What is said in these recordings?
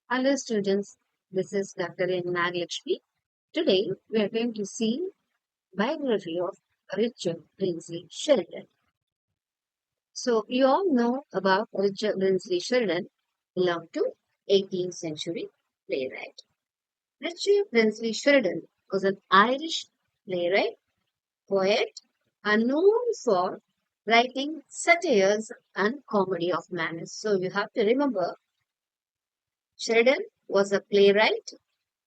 Hello students, this is Dr. N. Naglakshmi. Today we are going to see Biography of Richard Brinsley Sheridan. So you all know about Richard Brinsley Sheridan, belonged to 18th century playwright. Richard Brinsley Sheridan was an Irish playwright, poet, and known for writing satires and comedy of manners. So you have to remember Sheridan was a playwright,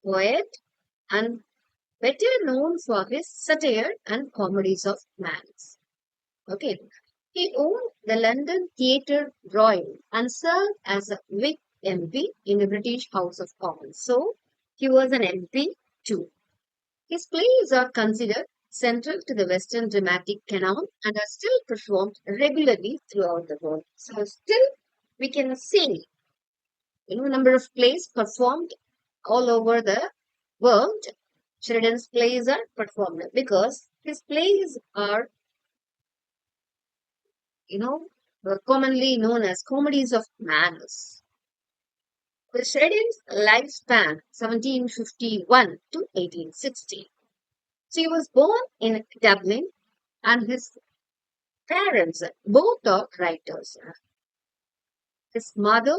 poet, and better known for his satire and comedies of manners. Okay. He owned the London Theatre Royal and served as a Whig MP in the British House of Commons. So he was an MP too. His plays are considered central to the Western dramatic canon and are still performed regularly throughout the world. So still we can see number of plays performed all over the world. Sheridan's plays are performed because his plays are, you know, commonly known as comedies of manners. The Sheridan's lifespan 1751 to 1860. So he was born in Dublin and his parents both are writers. His mother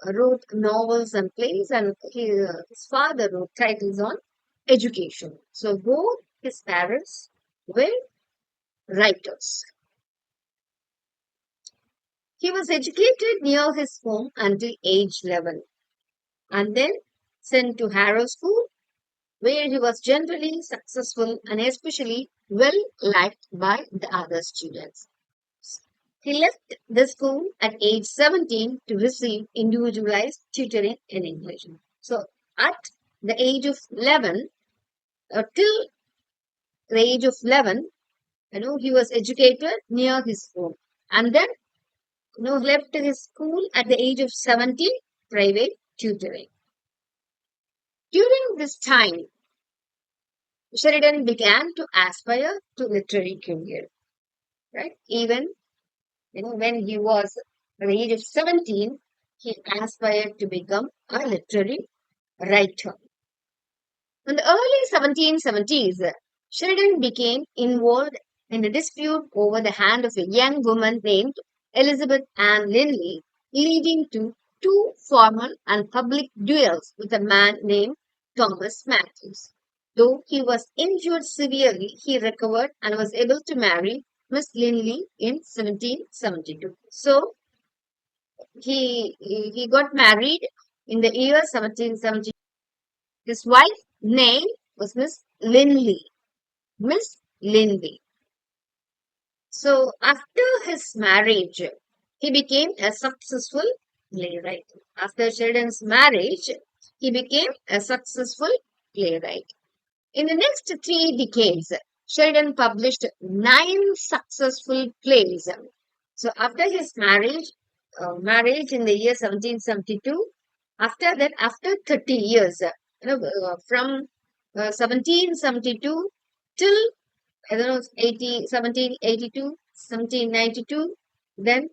wrote novels and plays and his father wrote titles on education. So both his parents were writers. He was educated near his home until age 11 and then sent to Harrow School, where he was generally successful and especially well liked by the other students. He left the school at age 17 to receive individualized tutoring in English. So, at the age of 11, till the age of 11, he was educated near his home and then left his school at the age of 17, private tutoring. During this time, Sheridan began to aspire to literary career, right? Even, when he was at the age of 17, he aspired to become a literary writer. In the early 1770s, Sheridan became involved in a dispute over the hand of a young woman named Elizabeth Ann Linley, leading to two formal and public duels with a man named Thomas Matthews. Though he was injured severely, he recovered and was able to marry Miss Linley in 1772. So he got married in the year 1770. His wife's name was Miss Linley. Miss Linley. So after his marriage, he became a successful playwright. After Sheridan's marriage, he became a successful playwright. In the next 3 decades, Sheridan published 9 successful plays. So after his marriage in the year 1772, after that, after 30 years, from 1772 till I don't know, 1782, 1792, then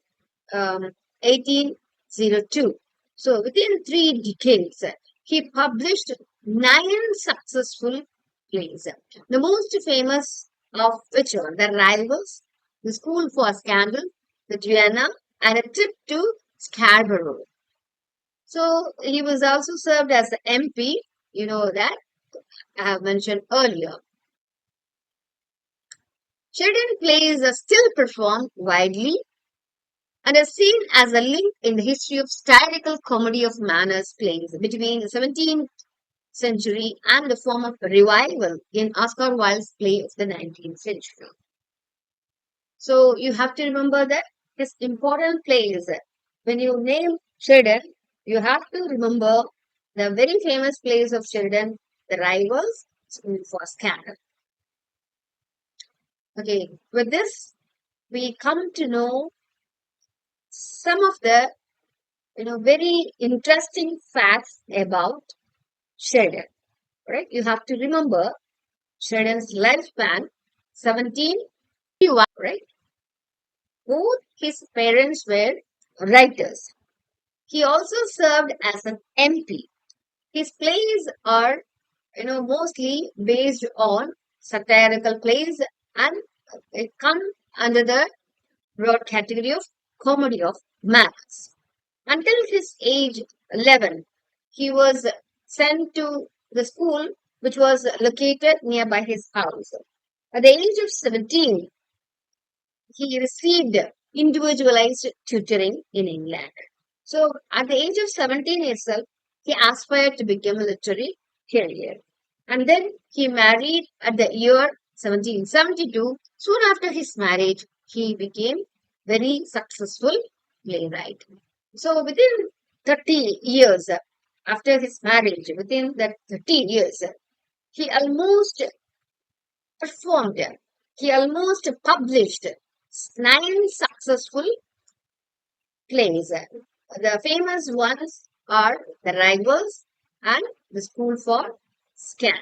1802. So within 3 decades, he published 9 successful plays. The most famous of which are The Rivals, The School for Scandal, The Duenna, and A Trip to Scarborough. So he was also served as the MP, that I have mentioned earlier. Sheridan plays are still performed widely and are seen as a link in the history of satirical comedy of manners plays between the 17th century and the form of revival in Oscar Wilde's play of the 19th century. So you have to remember that his important plays, when you name Sheridan, you have to remember the very famous plays of Sheridan, The Rivals, School for Scandal. Okay, with this, we come to know some of the very interesting facts about Sheridan. Right? You have to remember Sheridan's lifespan 1751. Right? Both his parents were writers. He also served as an MP. His plays are, mostly based on satirical plays, and it come under the broad category of comedy of manners. Until his age 11, he was sent to the school which was located nearby his house. At the age of 17, he received individualized tutoring in England. So at the age of 17 itself, he aspired to become a literary career. And then he married at the year 1772. Soon after his marriage, he became very successful playwright. So within 30 years after his marriage, within that 30 years, he almost performed, he almost published 9 successful plays. The famous ones are The Rivals and The School for Scan.